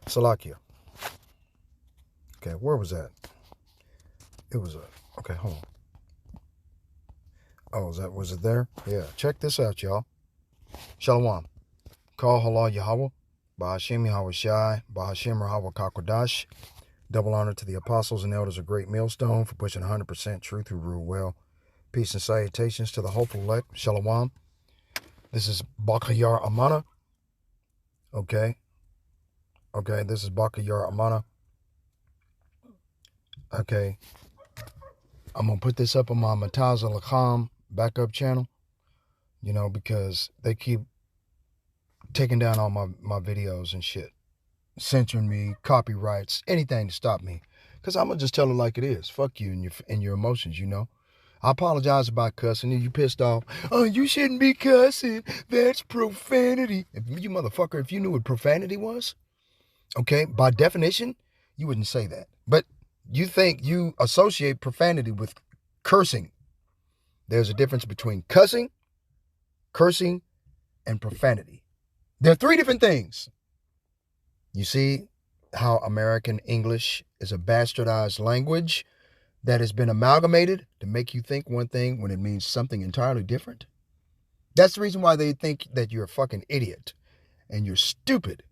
Salakia. Okay, where was that? It was okay, hold on. Oh, was it there? Yeah, check this out, y'all. Shalom. Call halal Yahweh. Bahashim Yahweh Shai. Bahashim Yahweh Kakodash. Double honor to the apostles and elders of Great Millstone for pushing 100% truth who rule well. Peace and salutations to the hopeful elect. Shalom. This is Bakayar Amana. Okay, this is Bakayar Amana. Okay, I'm going to put this up on my Mataz al-Lakam backup channel, because they keep taking down all my videos and shit, censoring me, copyrights, anything to stop me, because I'm going to just tell it like it is. Fuck you and your emotions, I apologize about cussing. You pissed off. Oh, you shouldn't be cussing. That's profanity. You motherfucker, if you knew what profanity was, okay, by definition, you wouldn't say that. But you think you associate profanity with cursing. There's a difference between cursing, and profanity. They're three different things. You see how American English is a bastardized language that has been amalgamated to make you think one thing when it means something entirely different? That's the reason why they think that you're a fucking idiot and you're stupid,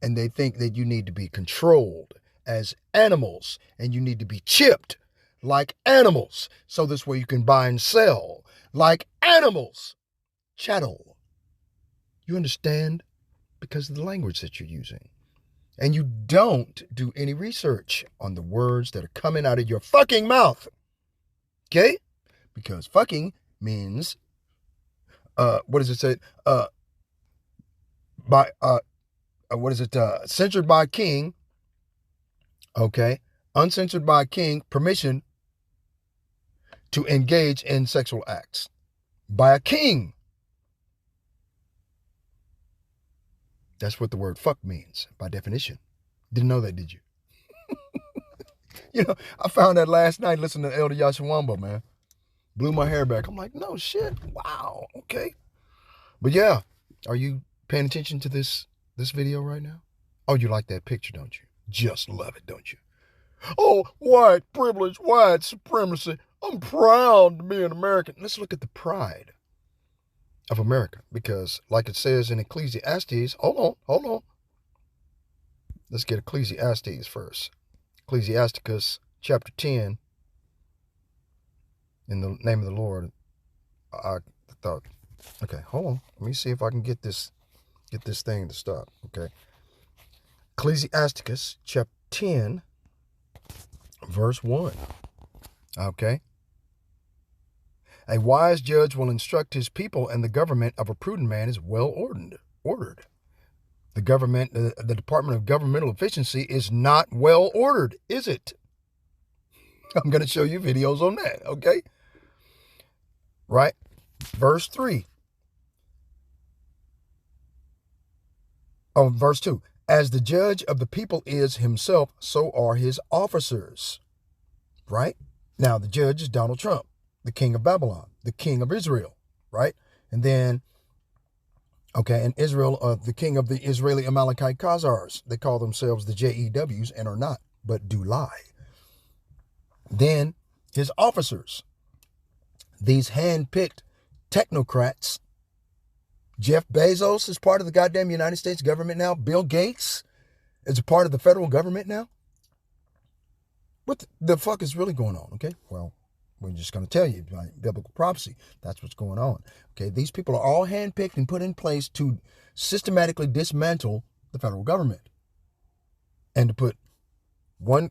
and they think that you need to be controlled as animals and you need to be chipped like animals so this way you can buy and sell like animals. Chattel. You understand? Because of the language that you're using. And you don't do any research on the words that are coming out of your fucking mouth. Okay? Because fucking means, what does it say? Censored by king. Okay? Uncensored by king, permission to engage in sexual acts. By a king. That's what the word fuck means, by definition. Didn't know that, did you? I found that last night listening to Elder Yashawamba, man. Blew my hair back. I'm like, no shit. Wow. Okay. But yeah, are you paying attention to this video right now? Oh, you like that picture, don't you? Just love it, don't you? Oh, white privilege, white supremacy. I'm proud to be an American. Let's look at the pride of America, because like it says in Ecclesiastes, hold on. Let's get Ecclesiastes first. Ecclesiasticus chapter 10. In the name of the Lord, I thought, okay, hold on. Let me see if I can get this thing to stop. Okay. Ecclesiasticus chapter 10, verse 1. Okay. A wise judge will instruct his people, and the government of a prudent man is well ordered. The Department of Governmental Efficiency is not well ordered, is it? I'm going to show you videos on that, okay? Right? Verse 3. Oh, verse 2. As the judge of the people is himself, so are his officers. Right? Now, the judge is Donald Trump, the king of Babylon, the king of Israel, right? And then, okay, in Israel, the king of the Israeli Amalekite Khazars. They call themselves the JEWs and are not, but do lie. Then his officers, these hand-picked technocrats. Jeff Bezos is part of the goddamn United States government now. Bill Gates is a part of the federal government now. What the fuck is really going on, okay? Well, we're just going to tell you by biblical prophecy. That's what's going on. Okay, these people are all handpicked and put in place to systematically dismantle the federal government. And to put one,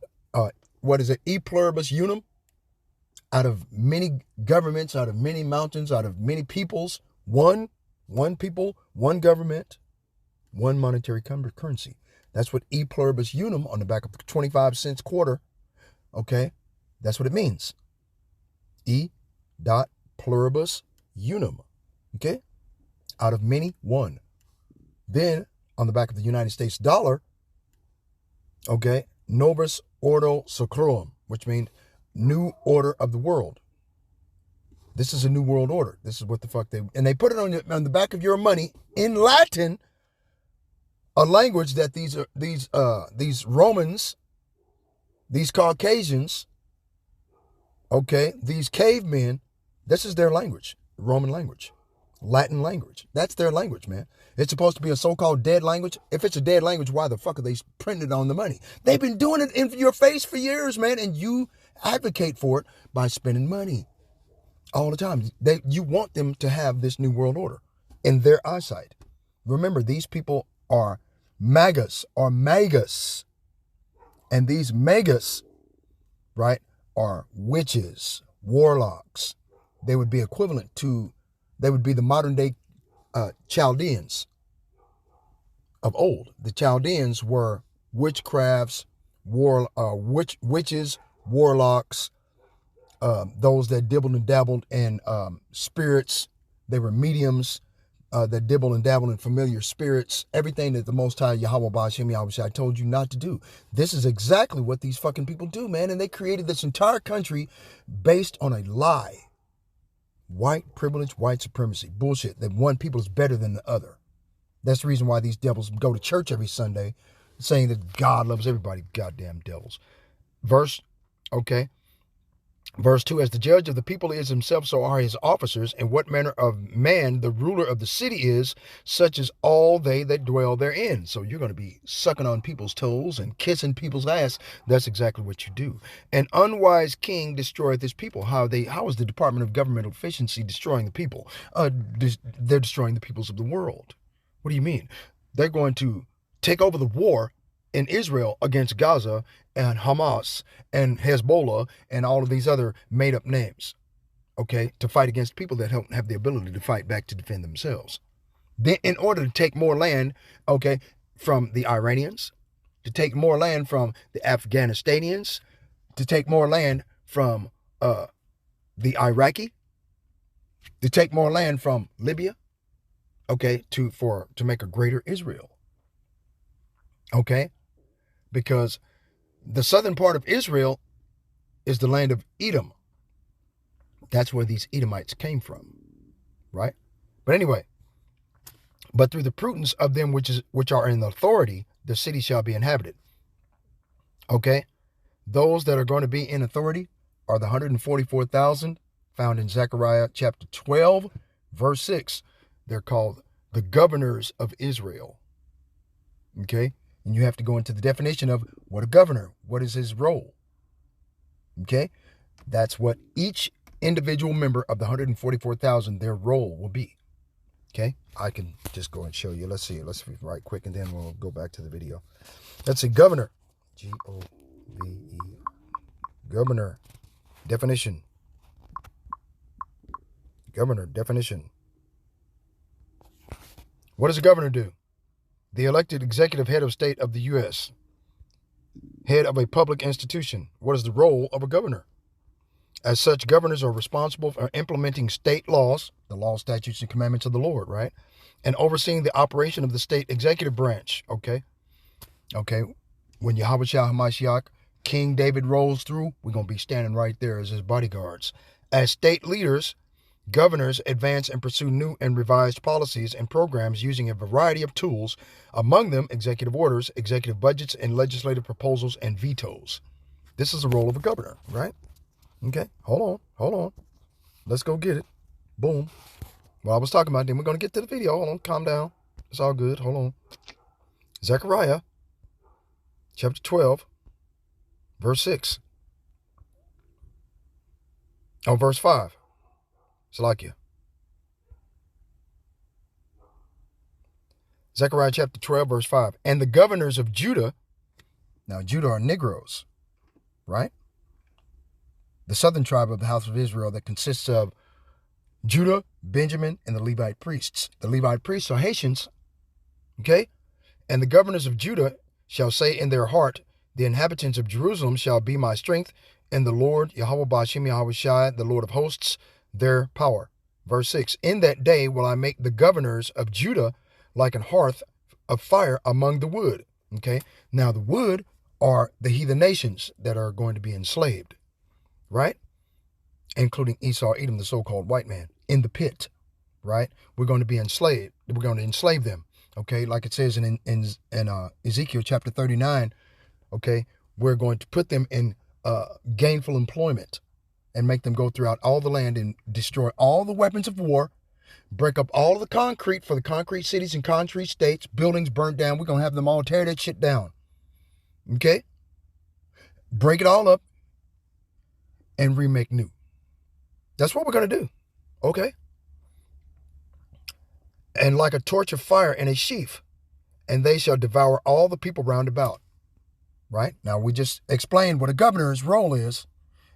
e pluribus unum, out of many governments, out of many mountains, out of many peoples, one people, one government, one monetary currency. That's what e pluribus unum on the back of the 25 cents quarter, okay? That's what it means. E dot pluribus unum, okay? Out of many, one. Then, on the back of the United States dollar, okay, Novus Ordo Seclorum, which means new order of the world. This is a new world order. This is what the fuck they put it on the back of your money in Latin, a language that these Romans, these Caucasians, okay, these cavemen, this is their language, Roman language, Latin language. That's their language, man. It's supposed to be a so-called dead language. If it's a dead language, why the fuck are they printing it on the money? They've been doing it in your face for years, man, and you advocate for it by spending money all the time. You want them to have this new world order in their eyesight. Remember, these people are magus, and these magus, right, are witches, warlocks. They would be the modern day Chaldeans of old. The Chaldeans were witchcrafts, witches, warlocks, those that dibbled and dabbled in spirits. They were mediums that dibble and dabble in familiar spirits. Everything that the Most High Yahweh Ba'ashem Yahweh told you not to do. This is exactly what these fucking people do, man. And they created this entire country based on a lie. White privilege, white supremacy. Bullshit. That one people is better than the other. That's the reason why these devils go to church every Sunday saying that God loves everybody. Goddamn devils. Verse 2, as the judge of the people is himself, so are his officers, and what manner of man the ruler of the city is, such as all they that dwell therein. So you're going to be sucking on people's toes and kissing people's ass. That's exactly what you do. An unwise king destroyeth his people. How is the Department of Governmental Efficiency destroying the people? They're destroying the peoples of the world. What do you mean? They're going to take over the war in Israel against Gaza and Hamas and Hezbollah and all of these other made-up names, okay, to fight against people that don't have the ability to fight back to defend themselves. Then, in order to take more land, okay, from the Iranians, to take more land from the Afghanistanians, to take more land from the Iraqi, to take more land from Libya, okay, to make a greater Israel, okay, because the southern part of Israel is the land of Edom. That's where these Edomites came from, right? But anyway, but through the prudence of them which are in authority, the city shall be inhabited. Okay? Those that are going to be in authority are the 144,000 found in Zechariah chapter 12, verse 6. They're called the governors of Israel. Okay? And you have to go into the definition of what a governor, what is his role? Okay? That's what each individual member of the 144,000, their role will be. Okay? I can just go and show you. Let's see. Let's right quick, and then we'll go back to the video. Let's see. Governor. G-O-V-E. Governor. Definition. Governor. Definition. What does a governor do? The elected executive head of state of the U.S. Head of a public institution. What is the role of a governor? As such, governors are responsible for implementing state laws, the law, statutes, and commandments of the Lord, right? And overseeing the operation of the state executive branch, okay? Okay, when Yahweh HaMashiach, King David rolls through, we're going to be standing right there as his bodyguards. As state leaders, governors advance and pursue new and revised policies and programs using a variety of tools, among them executive orders, executive budgets, and legislative proposals and vetoes. This is the role of a governor, right? Okay, hold on. Let's go get it. Boom. Well, I was talking about, then we're going to get to the video. Hold on, calm down. It's all good. Hold on. Zechariah, chapter 12, verse 6. Oh, verse 5. Salakia. Zechariah chapter 12, verse 5. And the governors of Judah, now Judah are Negroes, right? The southern tribe of the house of Israel that consists of Judah, Benjamin, and the Levite priests. The Levite priests are Haitians, okay? And the governors of Judah shall say in their heart, the inhabitants of Jerusalem shall be my strength, and the Lord, Yahweh Ba'ashem Yahweh Shai, the Lord of hosts, their power. Verse 6, in that day will I make the governors of Judah like an hearth of fire among the wood. Okay, now the wood are the heathen nations that are going to be enslaved, right? Including Esau, Edom, the so-called white man, in the pit, right? We're going to be enslaved. We're going to enslave them. Okay, like it says in Ezekiel chapter 39, okay, we're going to put them in gainful employment and make them go throughout all the land and destroy all the weapons of war, break up all of the concrete for the concrete cities and concrete states, buildings burnt down. We're going to have them all tear that shit down. Okay? Break it all up and remake new. That's what we're going to do. Okay? And like a torch of fire in a sheaf, and they shall devour all the people round about. Right? Now, we just explained what a governor's role is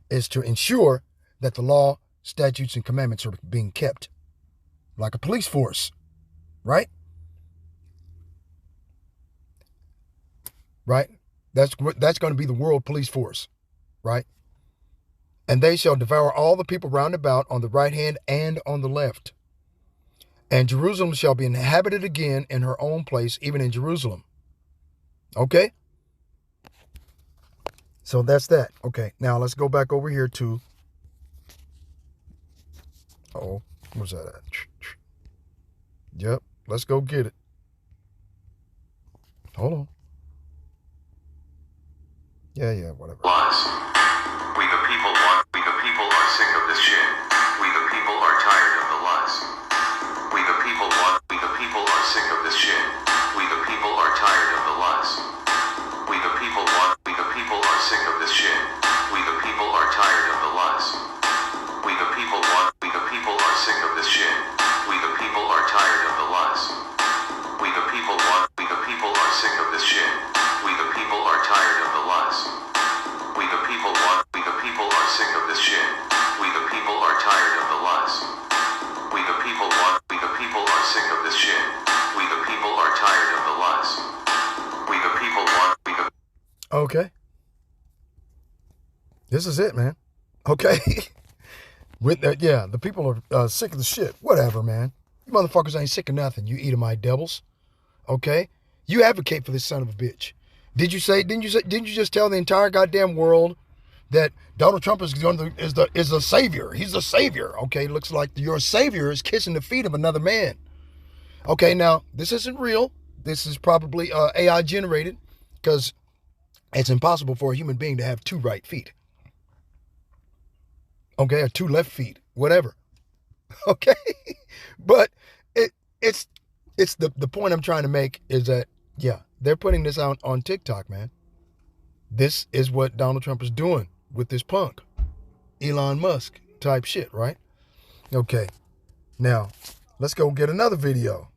to ensure that the law, statutes, and commandments are being kept. Like a police force. Right? Right? That's going to be the world police force. Right? And they shall devour all the people round about on the right hand and on the left. And Jerusalem shall be inhabited again in her own place, even in Jerusalem. Okay? So that's that. Okay, now let's go back over here to... Oh, where's that at? Yep, let's go get it. Hold on. Yeah, whatever. Lies. We the people are sick of this shit. We the people are tired of the lies. We the people are sick of this shit. We the people are tired of the lies. We the people are sick of this shit. We the people are tired of the lies. We the people are sick of this shit. We the people are tired of the lies. We the people are sick of this shit. We the people are tired of the lies. We the people are sick of this shit. We the people are tired of the lies. We the people are sick of this shit. We the people are tired of the lies. Okay. This is it, man. Okay. With that, yeah, the people are sick of the shit. Whatever, man. You motherfuckers ain't sick of nothing. You Edomite devils. Okay? You advocate for this son of a bitch. Didn't you just tell the entire goddamn world that Donald Trump is the savior? He's the savior. Okay, looks like your savior is kissing the feet of another man. Okay, now this isn't real. This is probably AI generated, because it's impossible for a human being to have two right feet. Okay, or two left feet, whatever. Okay, but it's the point I'm trying to make is that, yeah, they're putting this out on TikTok, man. This is what Donald Trump is doing with this punk, Elon Musk type shit, right? Okay, now let's go get another video.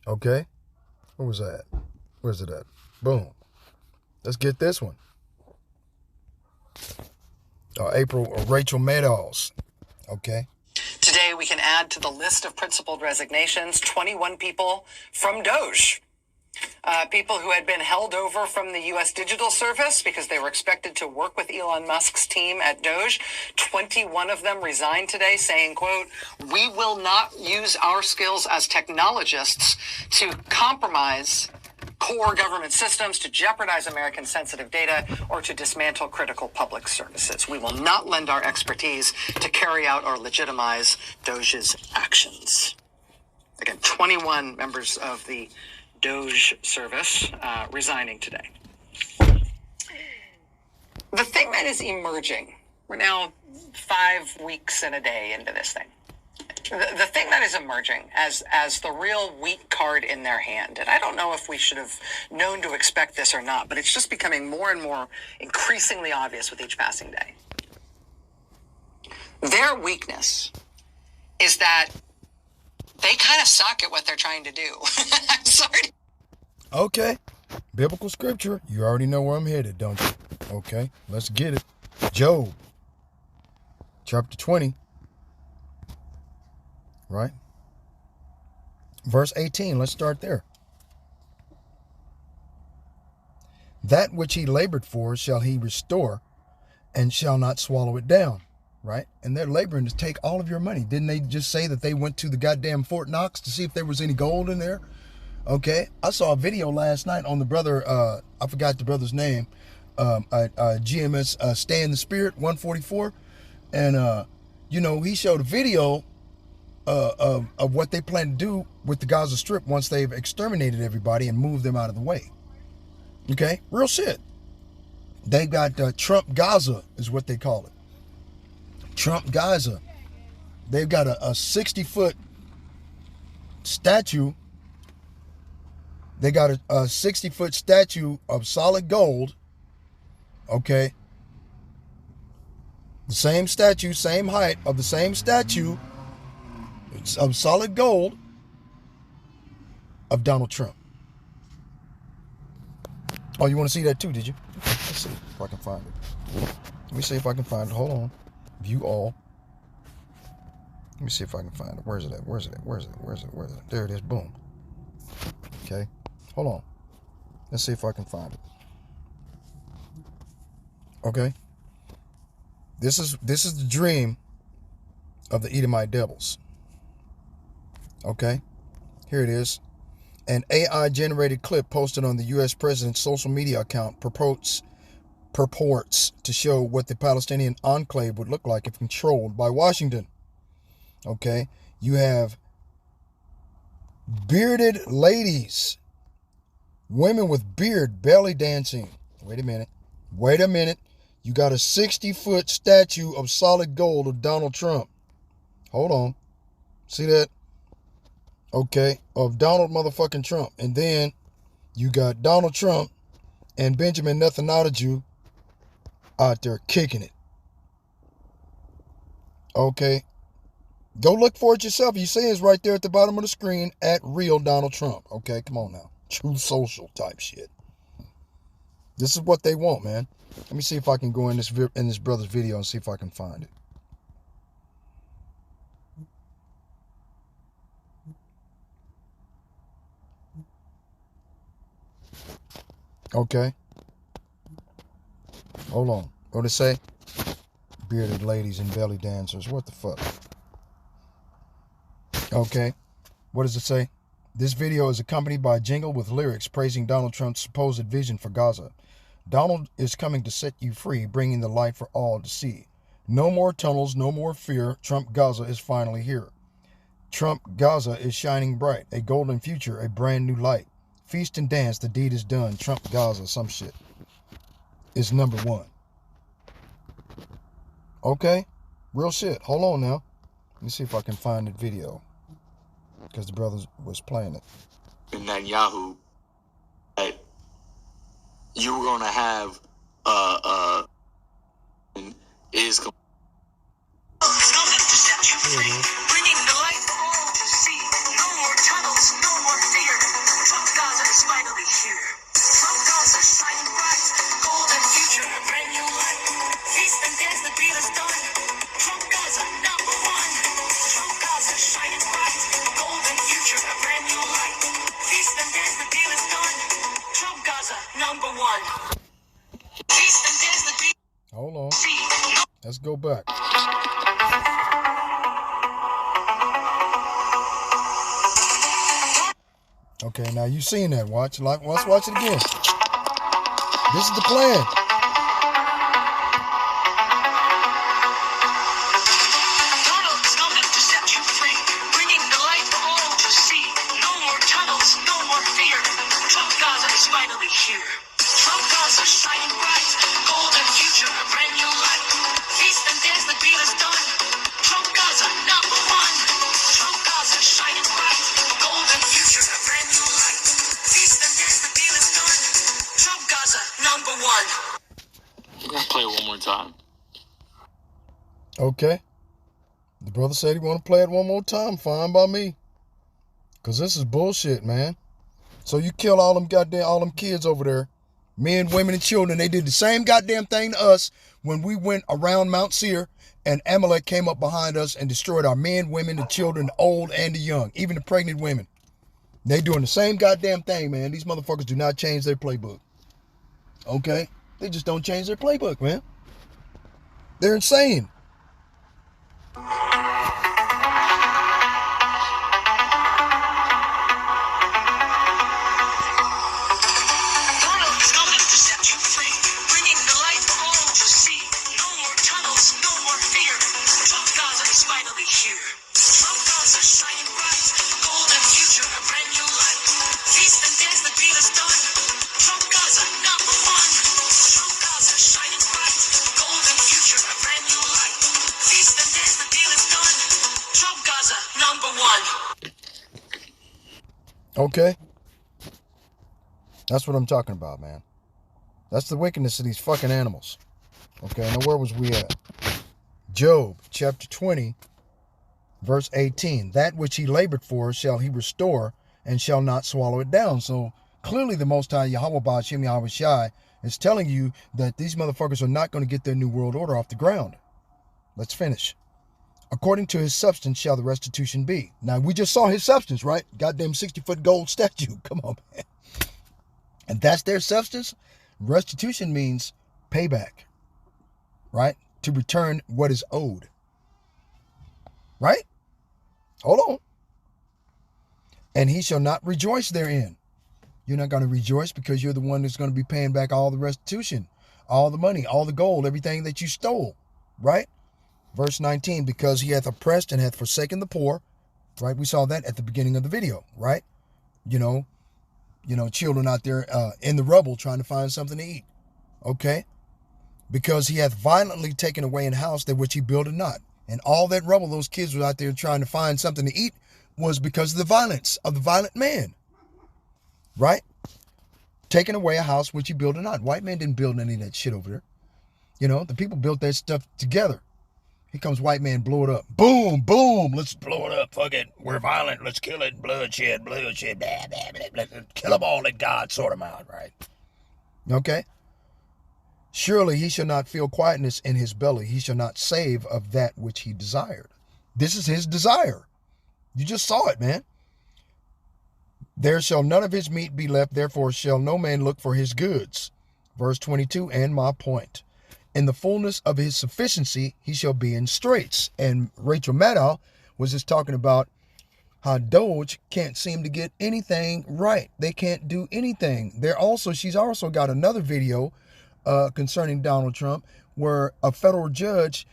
Okay, where was that? Where's it at? Boom. Let's get this one. Rachel Maddows. Okay. Today, we can add to the list of principled resignations 21 people from Doge. People who had been held over from the U.S. Digital Service because they were expected to work with Elon Musk's team at Doge. 21 of them resigned today saying, quote, "We will not use our skills as technologists to compromise core government systems, to jeopardize American sensitive data, or to dismantle critical public services. We will not lend our expertise to carry out or legitimize Doge's actions." Again, 21 members of the Doge service resigning today. The thing that is emerging, we're now 5 weeks and a day into this thing. The thing that is emerging as the real weak card in their hand, and I don't know if we should have known to expect this or not, but it's just becoming more and more increasingly obvious with each passing day. Their weakness is that they kind of suck at what they're trying to do. I'm sorry. Okay. Biblical scripture. You already know where I'm headed, don't you? Okay. Let's get it. Job. Chapter 20. Right? Verse 18. Let's start there. That which he labored for shall he restore, and shall not swallow it down. Right? And they're laboring to take all of your money. Didn't they just say that they went to the goddamn Fort Knox to see if there was any gold in there? Okay. I saw a video last night on the brother, I forgot the brother's name, GMS Stay in the Spirit 144. And, he showed a video of what they plan to do with the Gaza Strip once they've exterminated everybody and moved them out of the way. Okay? Real shit. They've got Trump Gaza is what they call it. Trump Gaza. They've got a 60-foot statue. They got a 60-foot statue of solid gold. Okay? The same statue, same height of the same statue of solid gold of Donald Trump. Oh, you want to see that too, did you? Let's see if I can find it. Let me see if I can find it. Hold on. View all. Let me see if I can find it. Where's it at? Where's it at? Where's it at? Where's it at? Where's it at? There it is. Boom. Okay. Hold on. Let's see if I can find it. Okay. This is the dream of the Edomite devils. Okay. Here it is. An AI-generated clip posted on the U.S. president's social media account purports to show what the Palestinian enclave would look like if controlled by Washington. Okay, you have bearded ladies, women with beard, belly dancing. Wait a minute. You got a 60-foot statue of solid gold of Donald Trump. Hold on. See that? Okay, of Donald motherfucking Trump. And then you got Donald Trump and Benjamin Netanyahu out there kicking it. Okay. Go look for it yourself. You see it's right there at the bottom of the screen at Real Donald Trump. Okay, come on now. True social type shit. This is what they want, man. Let me see if I can go in this brother's video and see if I can find it. Okay. Hold on. What did it say? Bearded ladies and belly dancers. What the fuck? Okay. What does it say? This video is accompanied by a jingle with lyrics praising Donald Trump's supposed vision for Gaza. Donald is coming to set you free, bringing the light for all to see. No more tunnels, no more fear. Trump Gaza is finally here. Trump Gaza is shining bright. A golden future, a brand new light. Feast and dance, the deed is done. Trump Gaza, some shit. Is number one. Okay? Real shit. Hold on now. Let me see if I can find the video. Because the brother was playing it. Netanyahu, that you were going to have is bringing the light for all to see. No more tunnels, no more fear. Trump Gaza is finally here. Trump Gaza shining bright, golden future, a brand new light. Feast and dance, the deal is done. Trump Gaza number one. Trump Gaza shining bright, golden future, a brand new light. Feast and dance, the deal is done. Trump Gaza number one. Feast and dance, the deal. Hold on. Let's go back. Okay, now you seen that. Let's watch it again. This is the plan. Donald's coming to set you free, bringing the light for all to see. No more tunnels, no more fear. Trump Gaza is finally here. Trump Gaza shining bright, golden future, a brand new light. Feast and dance, the deal is done. Trump Gaza number one. Trump Gaza shining bright, golden future, a brand new light. Feast and dance, the deal is done. Trump Gaza number one. We're gonna play it one more time. Okay. The brother said he want to play it one more time. Fine by me. Because this is bullshit, man. So you kill all them kids over there. Men, women, and children. They did the same goddamn thing to us when we went around Mount Seir and Amalek came up behind us and destroyed our men, women, the children, the old and the young, even the pregnant women. They doing the same goddamn thing, man. These motherfuckers do not change their playbook. Okay? They just don't change their playbook, man. They're insane. Donald's coming to set you free, bringing the light for all to see. No more tunnels, no more fear. Trump Gaza is finally here. Trump Gaza shining bright, golden future, Okay? That's what I'm talking about, man. That's the wickedness of these fucking animals. Okay, now where was we at? Job chapter 20, verse 18. That which he labored for shall he restore, and shall not swallow it down. So clearly the Most High Yahweh Ba'ashem Yahweh Shai is telling you that these motherfuckers are not going to get their new world order off the ground. Let's finish. According to his substance shall the restitution be. Now, we just saw his substance, right? Goddamn 60-foot gold statue. Come on, man. And that's their substance? Restitution means payback, right? To return what is owed. Right? Hold on. And he shall not rejoice therein. You're not going to rejoice because you're the one that's going to be paying back all the restitution, all the money, all the gold, everything that you stole, right? Verse 19, because he hath oppressed and hath forsaken the poor, right? We saw that at the beginning of the video, right? You know, children out there in the rubble trying to find something to eat, okay? Because he hath violently taken away an house that which he builded not. And all that rubble those kids were out there trying to find something to eat was because of the violence of the violent man, right? Taking away a house which he built not. White man didn't build any of that shit over there. You know, the people built that stuff together. Here comes white man, blow it up. Boom, boom, let's blow it up. Fuck it. We're violent. Let's kill it. Bloodshed, bloodshed. Blah, blah, blah, blah. Kill them all. Let God sort them out, right? Okay? Surely he shall not feel quietness in his belly. He shall not save of that which he desired. This is his desire. You just saw it, man. There shall none of his meat be left. Therefore shall no man look for his goods. Verse 22, and my point. In the fullness of his sufficiency, he shall be in straits. And Rachel Maddow was just talking about how Doge can't seem to get anything right. They can't do anything. She's also got another video concerning Donald Trump where a federal judge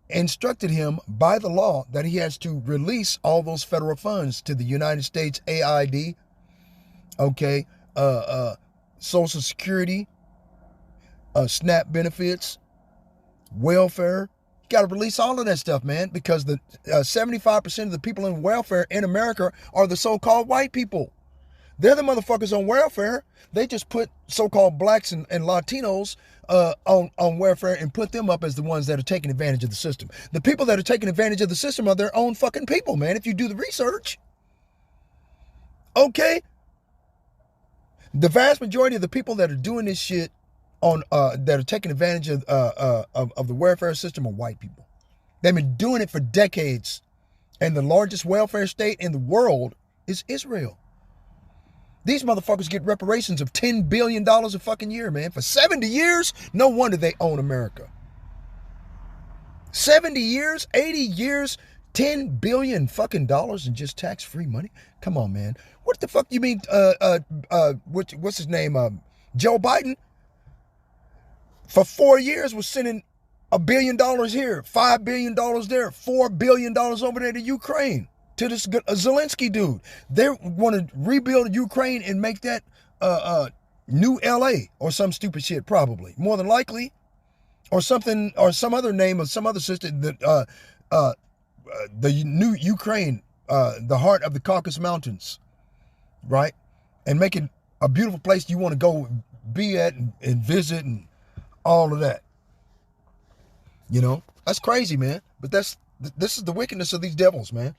instructed him by the law that he has to release all those federal funds to the United States AID, okay, Social Security, SNAP benefits, welfare. You got to release all of that stuff, man, because the 75% of the people in welfare in America are the so-called white people. They're the motherfuckers on welfare. They just put so-called blacks and Latinos on welfare and put them up as the ones that are taking advantage of the system. The people that are taking advantage of the system are their own fucking people, man, if you do the research. Okay? The vast majority of the people that are doing this shit that are taking advantage of the welfare system are white people. They've been doing it for decades. And the largest welfare state in the world is Israel. These motherfuckers get reparations of $10 billion a fucking year, man. For 70 years, no wonder they own America. 70 years, 80 years, $10 billion fucking dollars in just tax-free money? Come on, man. What the fuck you mean, what's his name? Joe Biden? For 4 years was sending $1 billion here, $5 billion there, $4 billion over there to Ukraine. To this Zelensky dude. They want to rebuild Ukraine and make that new LA or some stupid shit, probably. More than likely. Or something, or some other name of some other system that the new Ukraine, the heart of the Caucasus Mountains, right? And make it a beautiful place you want to go be at and visit and all of that. You know, that's crazy, man. But this is the wickedness of these devils, man.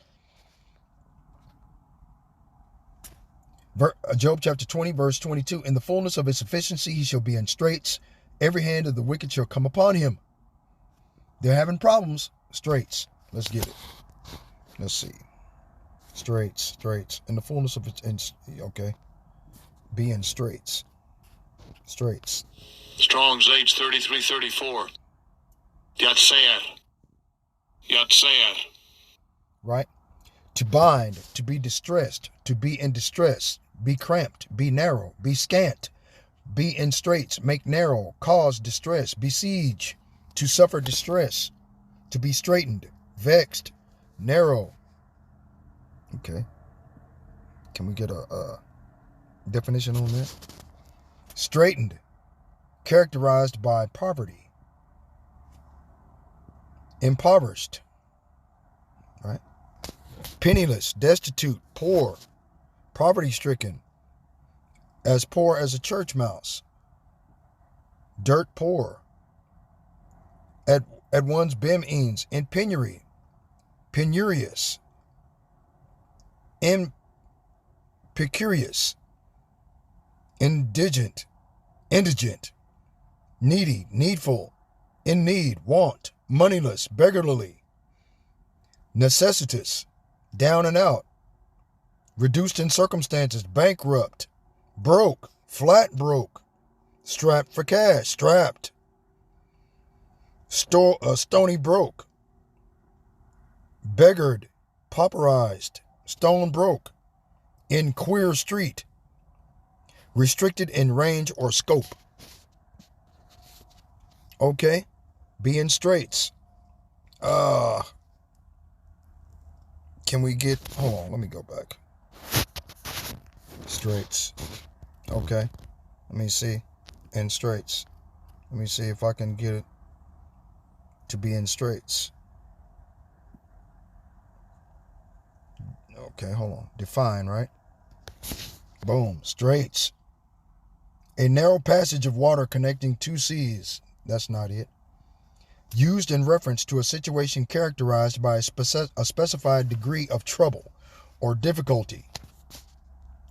Job chapter 20, verse 22. In the fullness of his sufficiency, he shall be in straits. Every hand of the wicked shall come upon him. They're having problems. Straits. Let's get it. Let's see. Straits. In the fullness of its, okay. Be in straits. Straits. Strong's H3334. Yatsayat. Right? To bind, to be distressed, to be in distress, be cramped, be narrow, be scant, be in straits, make narrow, cause distress, besiege, to suffer distress, to be straitened, vexed, narrow. Okay. Can we get a definition on that? Straitened, characterized by poverty, impoverished, right? Penniless, destitute, poor, poverty-stricken, as poor as a church mouse, dirt poor, at one's bemeans, in penury, penurious, impecunious, indigent, needy, needful, in need, want, moneyless, beggarly, necessitous, down and out, reduced in circumstances, bankrupt, broke, flat broke, strapped for cash, strapped, stony broke, beggared, pauperized, stone broke, in queer street, restricted in range or scope. Okay, be in straits. Can we get, hold on, let me go back. Straits. Okay, let me see. In straits. Let me see if I can get it to be in straits. Okay, hold on. Define, right? Boom. Straits. A narrow passage of water connecting two seas. That's not it. Used in reference to a situation characterized by a specified degree of trouble or difficulty.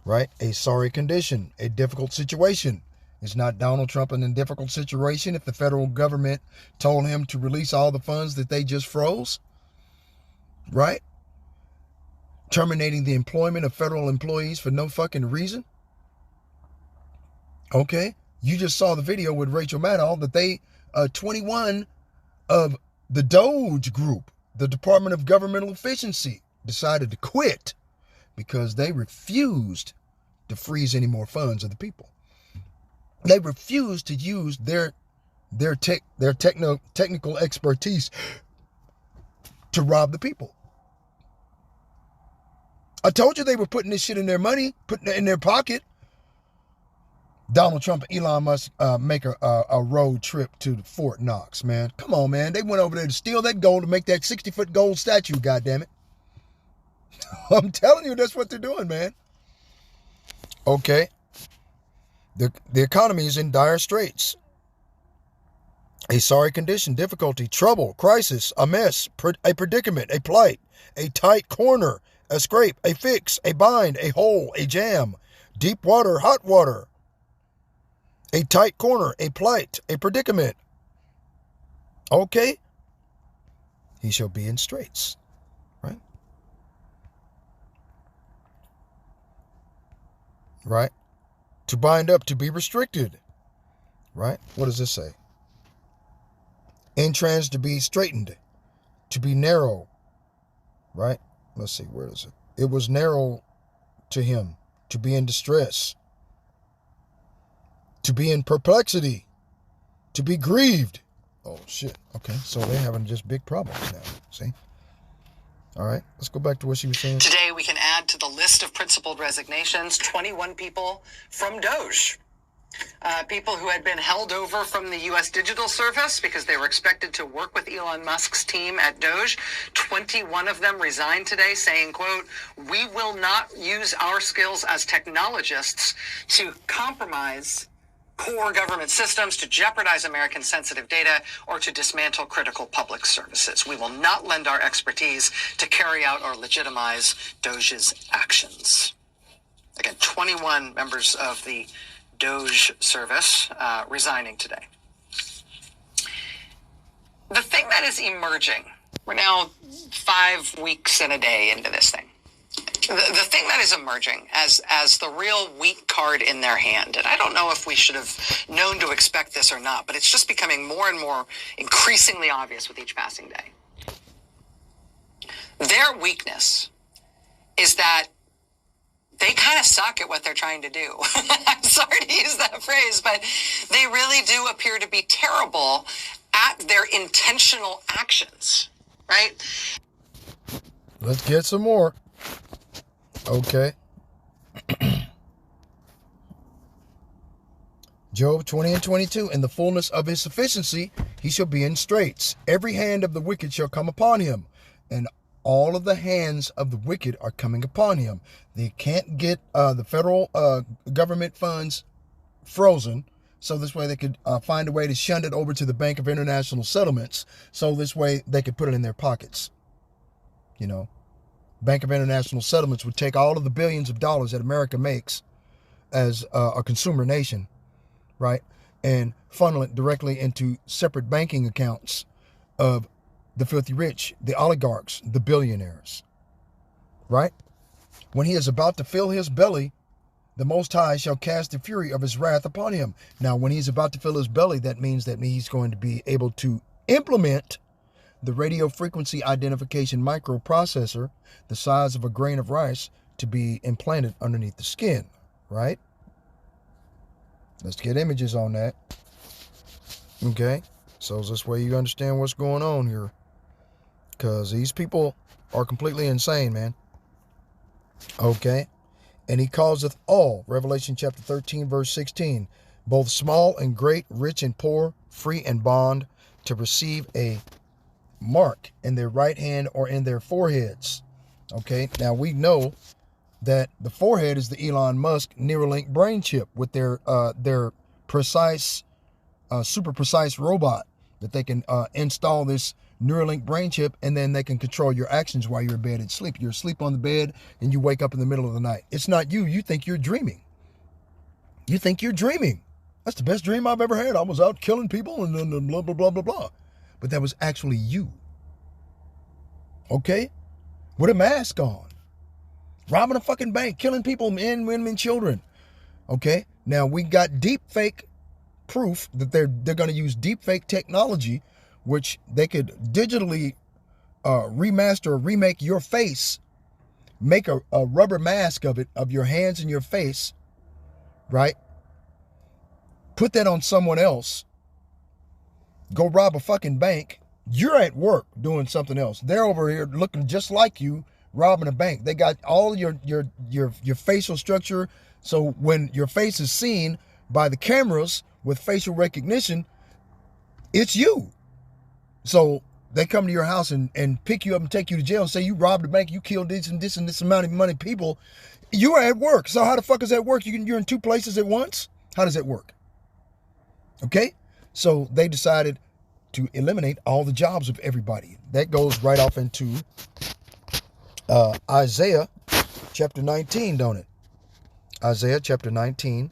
Right? A sorry condition, a difficult situation. Is not Donald Trump in a difficult situation if the federal government told him to release all the funds that they just froze? Right? Terminating the employment of federal employees for no fucking reason? Okay? You just saw the video with Rachel Maddow that they, 21 of the Doge group, the Department of Governmental Efficiency, decided to quit because they refused to freeze any more funds of the people. They refused to use their technical expertise to rob the people. I told you they were putting this shit in their money, putting it in their pocket. Donald Trump and Elon Musk make a road trip to Fort Knox, man. Come on, man. They went over there to steal that gold to make that 60-foot gold statue, goddammit. I'm telling you, that's what they're doing, man. Okay. The economy is in dire straits. A sorry condition, difficulty, trouble, crisis, a mess, a predicament, a plight, a tight corner, a scrape, a fix, a bind, a hole, a jam, deep water, hot water, a tight corner, a plight, a predicament. Okay. He shall be in straits, right? Right? To bind up, to be restricted, right? What does this say? In trans, to be straightened, to be narrow, right? Let's see, where is it? It was narrow to him, to be in distress, to be in perplexity, to be grieved. Oh, shit. Okay, so they're having just big problems now, see? All right, let's go back to what she was saying. Today, we can add to the list of principled resignations 21 people from Doge. People who had been held over from the U.S. Digital Service because they were expected to work with Elon Musk's team at Doge. 21 of them resigned today saying, quote, "We will not use our skills as technologists to compromise core government systems, to jeopardize American sensitive data, or to dismantle critical public services. We will not lend our expertise to carry out or legitimize Doge's actions." Again, 21 members of the Doge service resigning today. The thing that is emerging, we're now 5 weeks and a day into this thing. The thing that is emerging as the real weak card in their hand, and I don't know if we should have known to expect this or not, but it's just becoming more and more increasingly obvious with each passing day. Their weakness is that they kind of suck at what they're trying to do. I'm sorry to use that phrase, but they really do appear to be terrible at their intentional actions, right? Let's get some more. Okay. Job 20 and 22. In the fullness of his sufficiency, he shall be in straits. Every hand of the wicked shall come upon him, and all of the hands of the wicked are coming upon him. They can't get the federal government funds frozen, so this way they could find a way to shunt it over to the Bank of International Settlements, so this way they could put it in their pockets. You know, Bank of International Settlements would take all of the billions of dollars that America makes as a consumer nation, right, and funnel it directly into separate banking accounts of the filthy rich, the oligarchs, the billionaires, right? When he is about to fill his belly, the Most High shall cast the fury of his wrath upon him. Now, when he's about to fill his belly, that means that he's going to be able to implement the radio frequency identification microprocessor, the size of a grain of rice, to be implanted underneath the skin, right? Let's get images on that. Okay, so this way you understand what's going on here. Because these people are completely insane, man. Okay. And he causeth all, Revelation chapter 13, verse 16, both small and great, rich and poor, free and bond, to receive a mark in their right hand or in their foreheads. Okay. Now we know that the forehead is the Elon Musk Neuralink brain chip with their precise, super precise robot that they can install this Neuralink brain chip, and then they can control your actions while you're in bed and sleep. You're asleep on the bed and you wake up in the middle of the night. It's not you. You think you're dreaming. You think you're dreaming. That's the best dream I've ever had. I was out killing people and then blah, blah, blah, blah, blah. But that was actually you. Okay? With a mask on. Robbing a fucking bank, killing people, men, women, and children. Okay? Now, we got deep fake proof that they're going to use deep fake technology, which they could digitally remaster or remake your face, make a rubber mask of it, of your hands and your face, right? Put that on someone else. Go rob a fucking bank. You're at work doing something else. They're over here looking just like you, robbing a bank. They got all your facial structure. So when your face is seen by the cameras with facial recognition, it's you. So they come to your house and pick you up and take you to jail and say you robbed a bank, you killed this and this and this amount of money people. You are at work. So how the fuck is that work? You're in two places at once? How does that work? Okay? So they decided to eliminate all the jobs of everybody. That goes right off into Isaiah chapter 19, don't it? Isaiah chapter 19.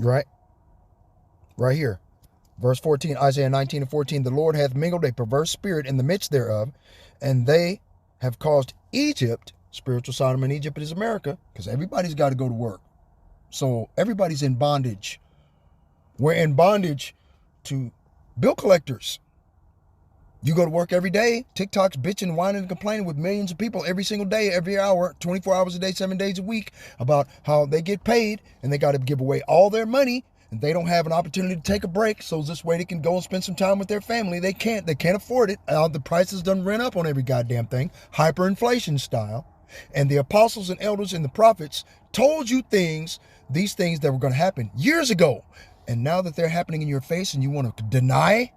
Right here. Verse 14, Isaiah 19 and 14. The Lord hath mingled a perverse spirit in the midst thereof, and they have caused Egypt, spiritual Sodom and Egypt is America, because everybody's got to go to work. So everybody's in bondage. We're in bondage to bill collectors. You go to work every day. TikTok's bitching, whining, and complaining with millions of people every single day, every hour, 24 hours a day, 7 days a week, about how they get paid and they got to give away all their money and they don't have an opportunity to take a break. So this way they can go and spend some time with their family. They can't afford it. The prices done rent up on every goddamn thing, hyperinflation style. And the apostles and elders and the prophets told you these things that were going to happen years ago. And now that they're happening in your face and you want to deny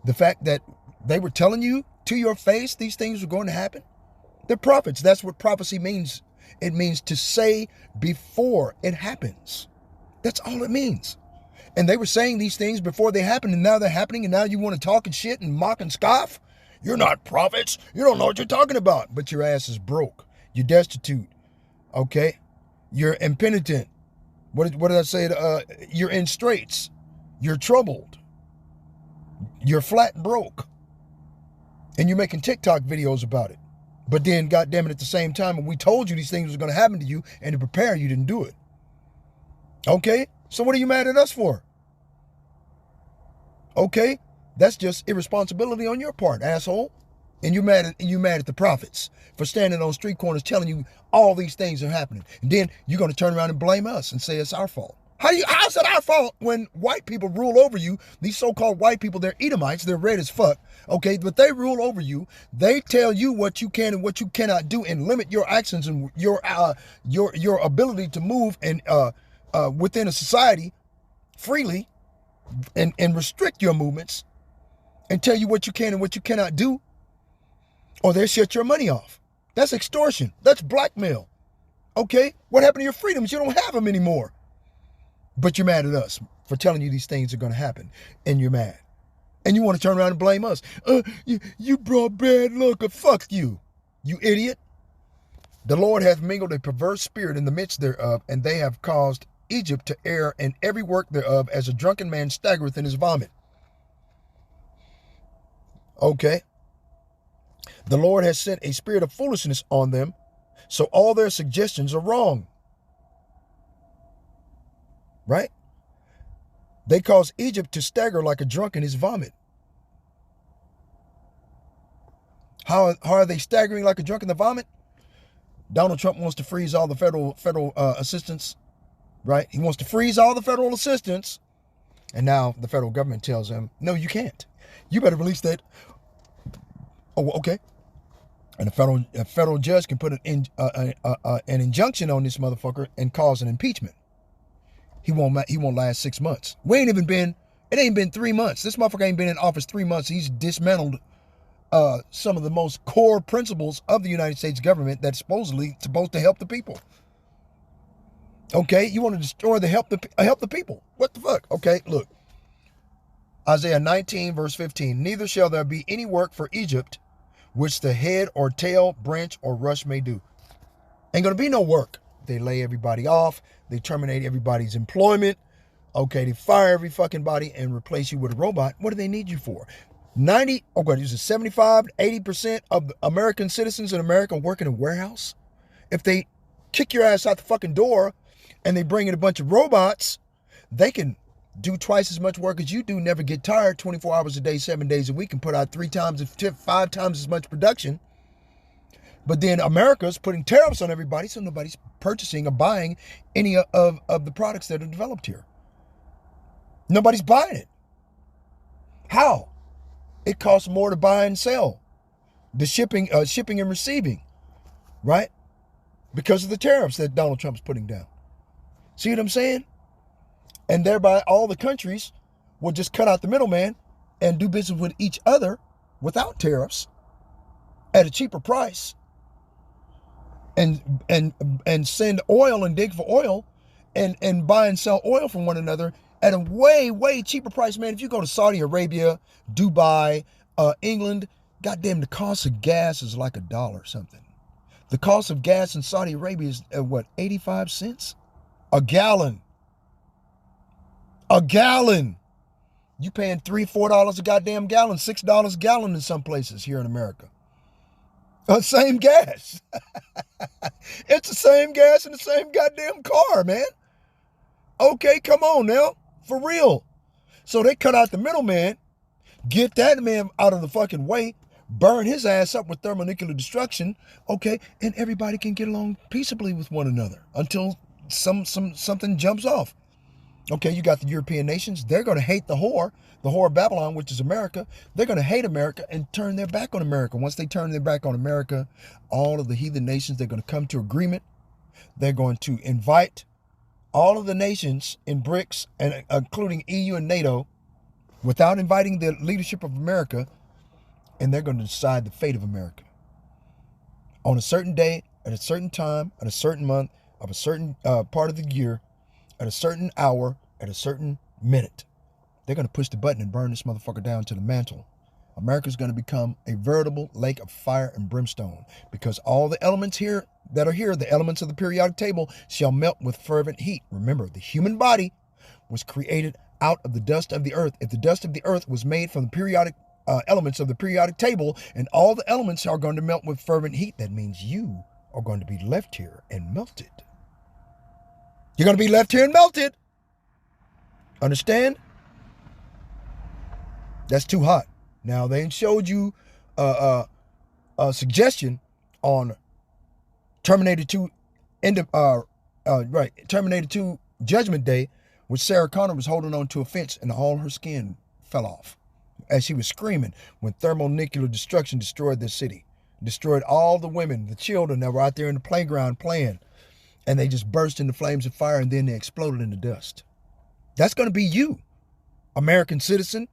the fact that they were telling you to your face these things were going to happen. They're prophets. That's what prophecy means. It means to say before it happens. That's all it means. And they were saying these things before they happened, and now they're happening, and now you want to talk and shit and mock and scoff? You're not prophets. You don't know what you're talking about. But your ass is broke. You're destitute. Okay? You're impenitent. What did I say? You're in straits. You're troubled. You're flat broke. And you're making TikTok videos about it. But then, goddamn it, at the same time, when we told you these things were going to happen to you and to prepare, you didn't do it. Okay? So what are you mad at us for? Okay? That's just irresponsibility on your part, asshole. And you're mad at the prophets for standing on street corners telling you all these things are happening. And then you're going to turn around and blame us and say it's our fault. How's it our fault when white people rule over you? These so-called white people, they're Edomites, they're red as fuck, okay? But they rule over you. They tell you what you can and what you cannot do and limit your actions and your ability to move and within a society freely and restrict your movements and tell you what you can and what you cannot do, or they'll shut your money off. That's extortion. That's blackmail. Okay? What happened to your freedoms? You don't have them anymore. But you're mad at us for telling you these things are going to happen, and you're mad. And you want to turn around and blame us. You brought bad luck. Fuck you, you idiot. The Lord hath mingled a perverse spirit in the midst thereof, and they have caused Egypt to err in every work thereof, as a drunken man staggereth in his vomit. Okay. The Lord has sent a spirit of foolishness on them, so all their suggestions are wrong. Right? They cause Egypt to stagger like a drunk in his vomit. How are they staggering like a drunk in the vomit? Donald Trump wants to freeze all the federal assistance, right? He wants to freeze all the federal assistance, and now the federal government tells him, no, you can't. You better release that. Oh, okay. And a federal judge can put an injunction on this motherfucker and cause an impeachment. He won't last 6 months. It ain't been 3 months. This motherfucker ain't been in office 3 months. He's dismantled some of the most core principles of the United States government that's supposedly supposed to help the people. Okay, you want to destroy help the people. What the fuck? Okay, look. Isaiah 19, verse 15. Neither shall there be any work for Egypt, which the head or tail, branch or rush may do. Ain't going to be no work. They lay everybody off. They terminate everybody's employment. Okay, they fire every fucking body and replace you with a robot. What do they need you for? 75, 80% of the American citizens in America work in a warehouse. If they kick your ass out the fucking door and they bring in a bunch of robots, they can do twice as much work as you do, never get tired, 24 hours a day, 7 days a week, and put out 5 times as much production. But then America's putting tariffs on everybody, so nobody's purchasing or buying any of the products that are developed here. Nobody's buying it. How? It costs more to buy and sell. The shipping and receiving, right? Because of the tariffs that Donald Trump's putting down. See what I'm saying? And thereby all the countries will just cut out the middleman and do business with each other without tariffs at a cheaper price. And send oil and dig for oil and buy and sell oil from one another at a way, way cheaper price, man. If you go to Saudi Arabia, Dubai, England, goddamn, the cost of gas is like $1 something. The cost of gas in Saudi Arabia is, 85 cents? A gallon. A gallon. You paying $3, $4 a goddamn gallon, $6 a gallon in some places here in America. Same gas. It's the same gas in the same goddamn car, man. Okay, come on now. For real. So they cut out the middleman, get that man out of the fucking way, burn his ass up with thermonuclear destruction, okay, and everybody can get along peaceably with one another until something jumps off. Okay, you got the European nations. They're going to hate the whore of Babylon, which is America. They're going to hate America and turn their back on America. Once they turn their back on America, all of the heathen nations, they're going to come to agreement. They're going to invite all of the nations in BRICS, and including EU and NATO, without inviting the leadership of America, and they're going to decide the fate of America. On a certain day, at a certain time, at a certain month, of a certain part of the year, at a certain hour, at a certain minute. They're going to push the button and burn this motherfucker down to the mantle. America's going to become a veritable lake of fire and brimstone, because all the elements here that are here, the elements of the periodic table, shall melt with fervent heat. Remember, the human body was created out of the dust of the earth. If the dust of the earth was made from the periodic elements of the periodic table, and all the elements are going to melt with fervent heat, that means you are going to be left here and melted. You're going to be left here and melted. Understand? That's too hot. Now, they showed you a suggestion on Terminator 2 Terminator 2 Judgment Day, which Sarah Connor was holding on to a fence and all her skin fell off as she was screaming when thermonuclear destruction destroyed their city, destroyed all the women, the children that were out there in the playground playing. and they just burst into flames of fire, and then they exploded into dust. That's going to be you, American citizen.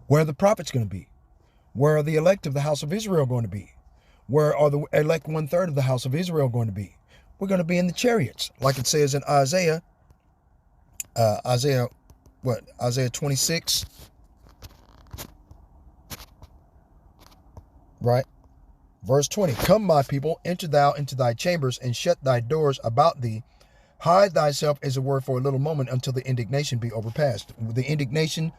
Where are the prophets going to be? Where are the elect of the house of Israel going to be? Where are the elect 1/3 of the house of Israel going to be? We're going to be in the chariots, like it says in Isaiah 26, right? Verse 20, come, my people, enter thou into thy chambers, and shut thy doors about thee. Hide thyself, as it were, for a little moment, until the indignation be overpast. The indignation,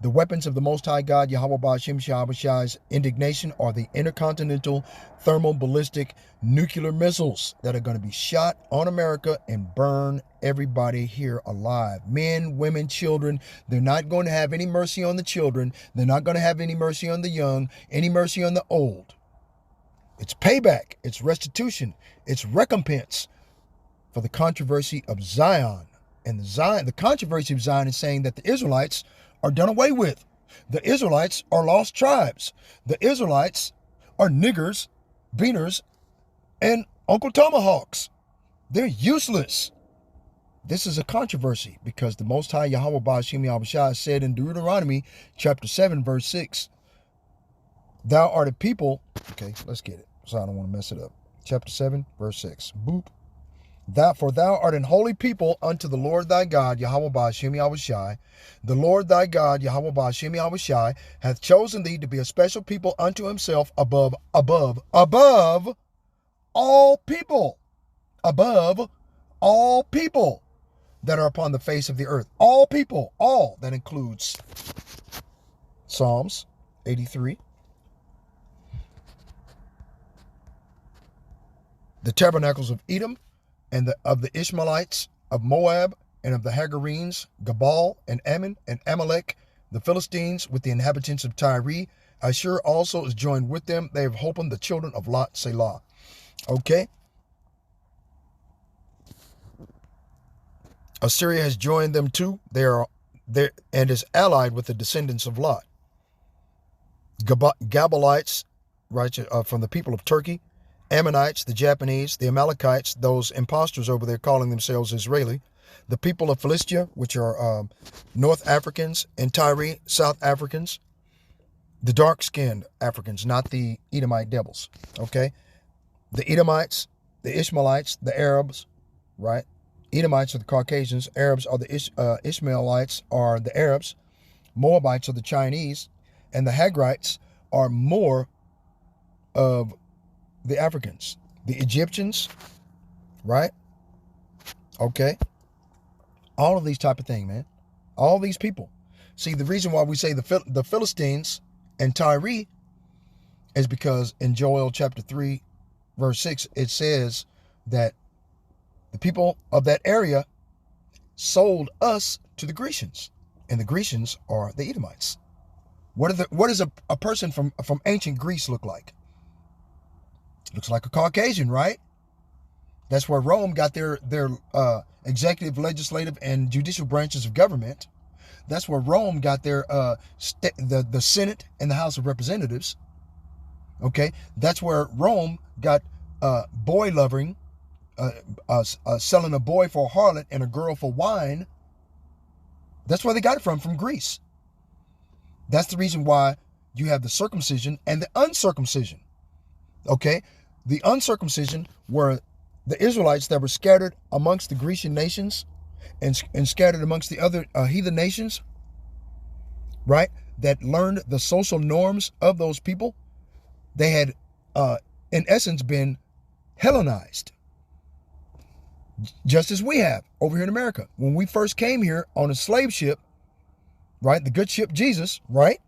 the weapons of the Most High God, Yahweh Ba'ashem Shai's indignation, are the intercontinental thermal ballistic nuclear missiles that are going to be shot on America and burn everybody here alive. Men, women, children. They're not going to have any mercy on the children. They're not going to have any mercy on the young, any mercy on the old. It's payback. It's restitution. It's recompense for the controversy of Zion. And the controversy of Zion is saying that the Israelites are done away with. The Israelites are lost tribes. The Israelites are niggers, beaners, and Uncle Tomahawks. They're useless. This is a controversy because the Most High Yahweh Ba'ashem Yahushua said in Deuteronomy chapter 7, verse 6, thou art a people. Okay, let's get it, so I don't want to mess it up. Chapter 7, verse 6. Boop. For thou art an holy people unto the Lord thy God, Yahweh Ba'ashem Yahushua. The Lord thy God, Yahweh Ba'ashem Yahushua, hath chosen thee to be a special people unto himself above all people. Above all people that are upon the face of the earth. All people, all. That includes Psalms 83. The tabernacles of Edom, and of the Ishmaelites of Moab, and of the Hagarenes, Gabal, and Ammon, and Amalek, the Philistines, with the inhabitants of Tyre. Ashur also is joined with them. They have holpen the children of Lot, Selah. Okay. Assyria has joined them too. They are there and is allied with the descendants of Lot. Gabalites, right, from the people of Turkey. Ammonites, the Japanese, the Amalekites, those impostors over there calling themselves Israeli, the people of Philistia, which are North Africans, and Tyre, South Africans, the dark-skinned Africans, not the Edomite devils, okay? The Edomites, the Ishmaelites, the Arabs, right? Edomites are the Caucasians, Arabs are the Ishmaelites are the Arabs, Moabites are the Chinese, and the Hagrites are more of the Africans, the Egyptians, right? Okay. All of these type of things, man. All these people. See, the reason why we say the Philistines and Tyre is because in Joel chapter 3, verse 6, it says that the people of that area sold us to the Grecians, and the Grecians are the Edomites. What does a person from ancient Greece look like? Looks like a Caucasian, right? That's where Rome got their executive, legislative, and judicial branches of government. That's where Rome got their the Senate and the House of Representatives. Okay, that's where Rome got boy loving, selling a boy for a harlot and a girl for wine. That's where they got it from Greece. That's the reason why you have the circumcision and the uncircumcision. Okay, the uncircumcision were the Israelites that were scattered amongst the Grecian nations and scattered amongst the other heathen nations, right? That learned the social norms of those people. They had, in essence, been Hellenized, just as we have over here in America. When we first came here on a slave ship, right? The good ship Jesus, right?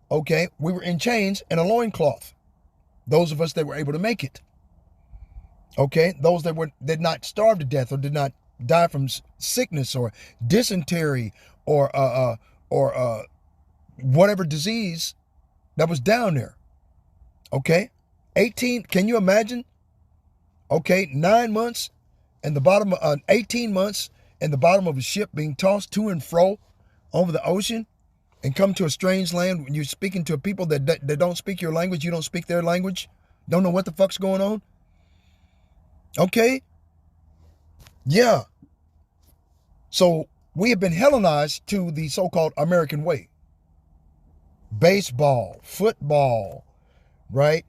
Okay, we were in chains and a loincloth. Those of us that were able to make it. Okay, those that did not starve to death or did not die from sickness or dysentery or whatever disease that was down there. Okay, 18. Can you imagine? Okay, 9 months and the bottom of 18 months in the bottom of a ship being tossed to and fro over the ocean and come to a strange land when you're speaking to people that don't speak your language, you don't speak their language, don't know what the fuck's going on. Okay? Yeah. So we have been Hellenized to the so-called American way. Baseball, football, right?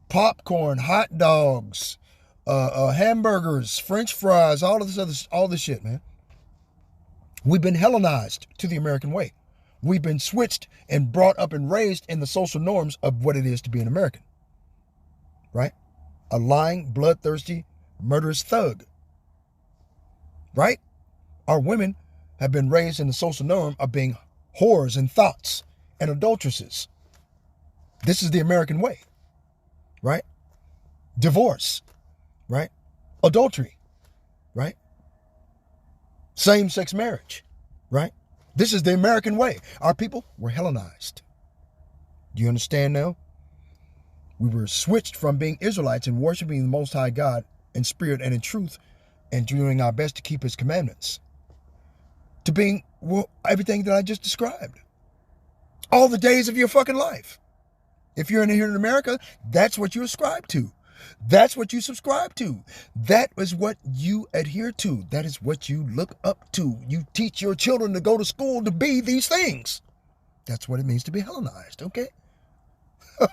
Popcorn, hot dogs, hamburgers, French fries, all this shit, man. We've been Hellenized to the American way. We've been switched and brought up and raised in the social norms of what it is to be an American, right? A lying, bloodthirsty, murderous thug, right? Our women have been raised in the social norm of being whores and thoughts and adulteresses. This is the American way, right? Divorce, right? Adultery, right? Same-sex marriage, right? This is the American way. Our people were Hellenized. Do you understand now? We were switched from being Israelites and worshiping the Most High God in spirit and in truth and doing our best to keep His commandments to being everything that I just described. All the days of your fucking life. If you're here in America, that's what you ascribe to. That's what you subscribe to. That is what you adhere to. That is what you look up to. You teach your children to go to school to be these things. That's what it means to be Hellenized, okay?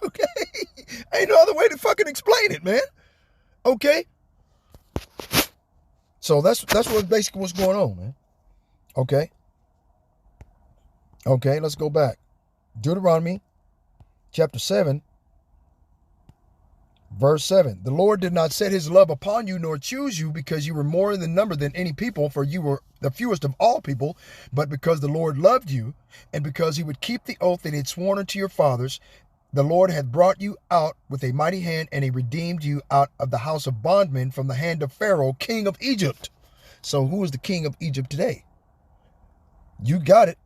Okay? Ain't no other way to fucking explain it, man. Okay? So that's what basically what's going on, man. Okay? Okay, let's go back. Deuteronomy chapter 7. Verse 7, the Lord did not set his love upon you nor choose you because you were more in number than any people, for you were the fewest of all people, but because the Lord loved you and because he would keep the oath that he had sworn unto your fathers. The Lord hath brought you out with a mighty hand, and he redeemed you out of the house of bondmen from the hand of Pharaoh, king of Egypt. So who is the king of Egypt today? You got it.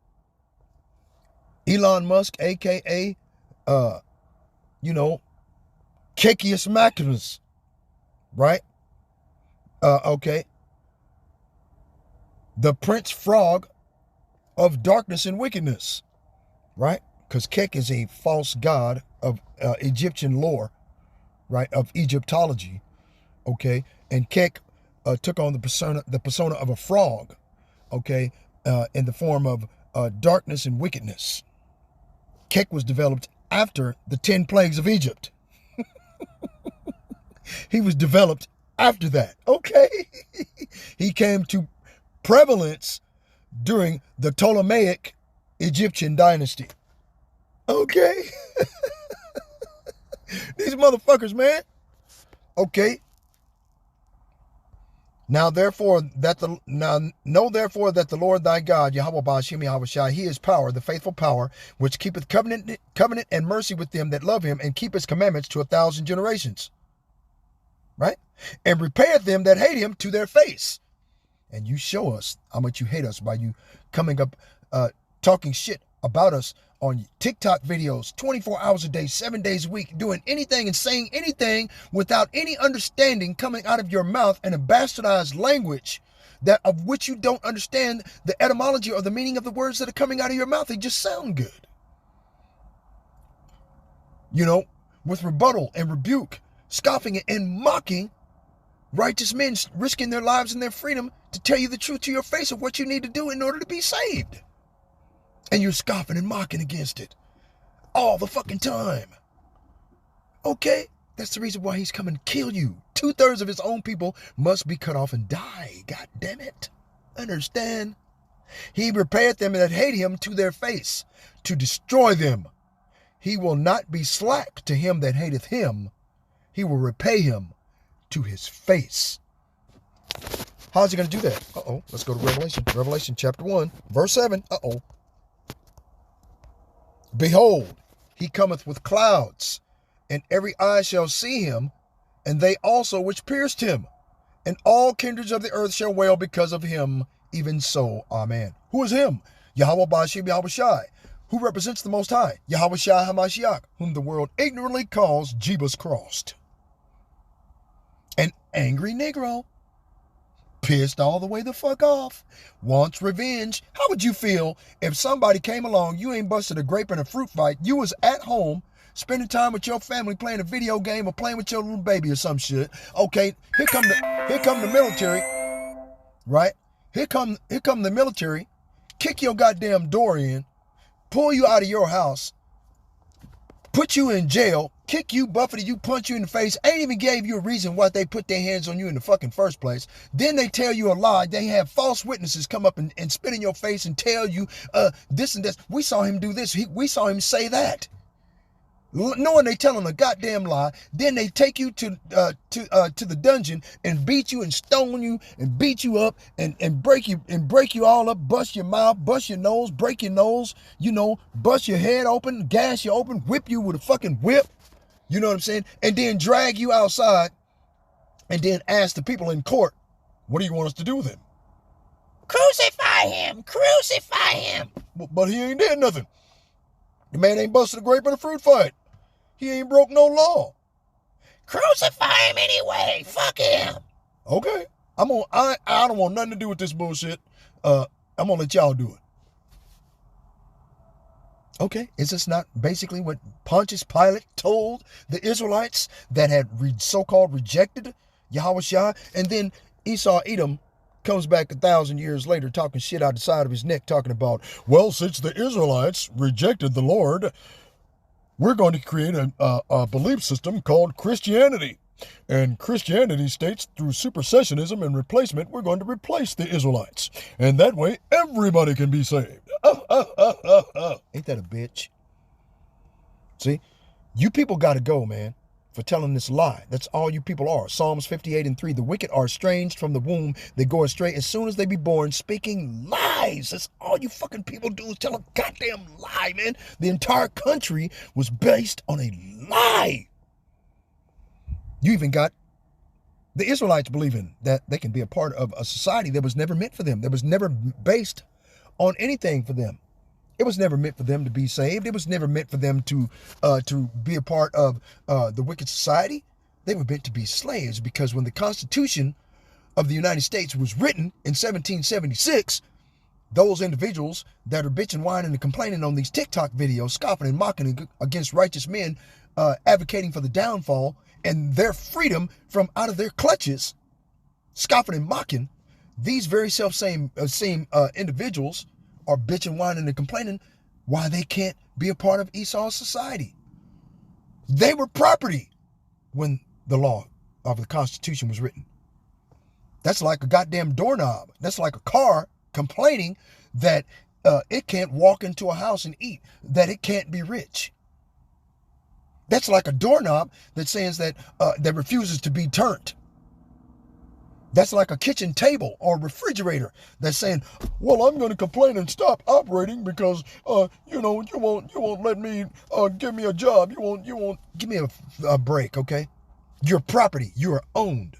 Elon Musk, a.k.a., Kekius Maximus, right? Okay. The Prince Frog of darkness and wickedness, right? Because Kek is a false god of Egyptian lore, right? Of Egyptology, okay? And Kek took on the persona of a frog, okay? In the form of darkness and wickedness. Kek was developed after the 10 plagues of Egypt. He was developed after that, okay? He came to prevalence during the Ptolemaic Egyptian dynasty, okay? These motherfuckers, man. Okay. Know therefore that the Lord thy God, Yahweh Ba'ashem Yahweh Shai, he is power, the faithful power, which keepeth covenant and mercy with them that love him and keep his commandments to 1,000 generations. Right? And repayeth them that hate him to their face. And you show us how much you hate us by you coming up talking shit about us on TikTok videos 24 hours a day, 7 days a week, doing anything and saying anything without any understanding coming out of your mouth in a bastardized language that of which you don't understand the etymology or the meaning of the words that are coming out of your mouth. They just sound good. With rebuttal and rebuke, scoffing and mocking righteous men risking their lives and their freedom to tell you the truth to your face of what you need to do in order to be saved. And you're scoffing and mocking against it all the fucking time. Okay? That's the reason why he's coming to kill you. 2/3 of his own people must be cut off and die. God damn it. Understand? He repayeth them that hate him to their face, to destroy them. He will not be slack to him that hateth him. He will repay him to his face. How's he going to do that? Let's go to Revelation. Revelation chapter 1, verse 7. Behold, he cometh with clouds, and every eye shall see him, and they also which pierced him. And all kindreds of the earth shall wail because of him. Even so, amen. Who is him? Yahweh Ba'ashem Yahweh Shai. Who represents the Most High? Yahweh Shai HaMashiach, whom the world ignorantly calls Jebus Crossed. An angry Negro. Pissed all the way the fuck off. Wants revenge. How would you feel if somebody came along, you ain't busted a grape in a fruit fight, you was at home, spending time with your family, playing a video game or playing with your little baby or some shit. Okay, here come the military, right? Here come the military, kick your goddamn door in, pull you out of your house, put you in jail, kick you, buffet you, punch you in the face, ain't even gave you a reason why they put their hands on you in the fucking first place. Then they tell you a lie. They have false witnesses come up and spit in your face and tell you this and this. We saw him do this. We saw him say that. Knowing they telling a goddamn lie. Then they take you to the dungeon and beat you and stone you and beat you up and break you all up, bust your mouth, bust your nose, break your nose, bust your head open, gas you open, whip you with a fucking whip. You know what I'm saying? And then drag you outside and then ask the people in court, what do you want us to do with him? Crucify him! Crucify him! But he ain't did nothing. The man ain't busted a grape in a fruit fight. He ain't broke no law. Crucify him anyway. Fuck him. Okay. I don't want nothing to do with this bullshit. I'm gonna let y'all do it. Okay, is this not basically what Pontius Pilate told the Israelites that had so-called rejected Yahushua? And then Esau Edom comes back 1,000 years later talking shit out the side of his neck, talking about, well, since the Israelites rejected the Lord, we're going to create a belief system called Christianity. And Christianity states through supersessionism and replacement, we're going to replace the Israelites. And that way, everybody can be saved. Ain't that a bitch? See, you people got to go, man, for telling this lie. That's all you people are. Psalms 58:3, the wicked are estranged from the womb. They go astray as soon as they be born, speaking lies. That's all you fucking people do is tell a goddamn lie, man. The entire country was based on a lie. You even got the Israelites believing that they can be a part of a society that was never meant for them. That was never based on anything for them. It was never meant for them to be saved. It was never meant for them to be a part of the wicked society. They were meant to be slaves, because when the Constitution of the United States was written in 1776, those individuals that are bitching, whining, and complaining on these TikTok videos, scoffing and mocking against righteous men, advocating for the downfall and their freedom from out of their clutches, scoffing and mocking, these very same individuals are bitching, whining, and complaining why they can't be a part of Esau's society. They were property when the law of the Constitution was written. That's like a goddamn doorknob. That's like a car complaining that it can't walk into a house and eat, that it can't be rich. That's like a doorknob that says that refuses to be turned. That's like a kitchen table or refrigerator that's saying, well, I'm going to complain and stop operating because, you won't let me, give me a job. You won't give me a break, okay? You're property. You are owned.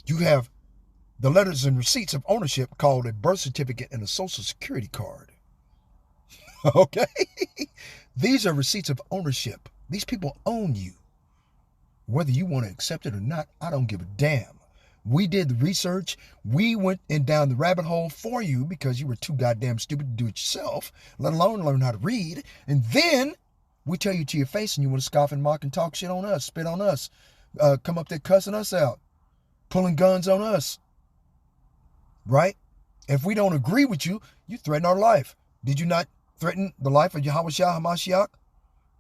You have the letters and receipts of ownership called a birth certificate and a social security card. Okay? These are receipts of ownership. These people own you. Whether you want to accept it or not, I don't give a damn. We did the research. We went down the rabbit hole for you because you were too goddamn stupid to do it yourself, let alone learn how to read. And then we tell you to your face and you want to scoff and mock and talk shit on us, spit on us, come up there cussing us out, pulling guns on us. Right? If we don't agree with you, you threaten our life. Did you not threaten the life of Yahushua HaMashiach?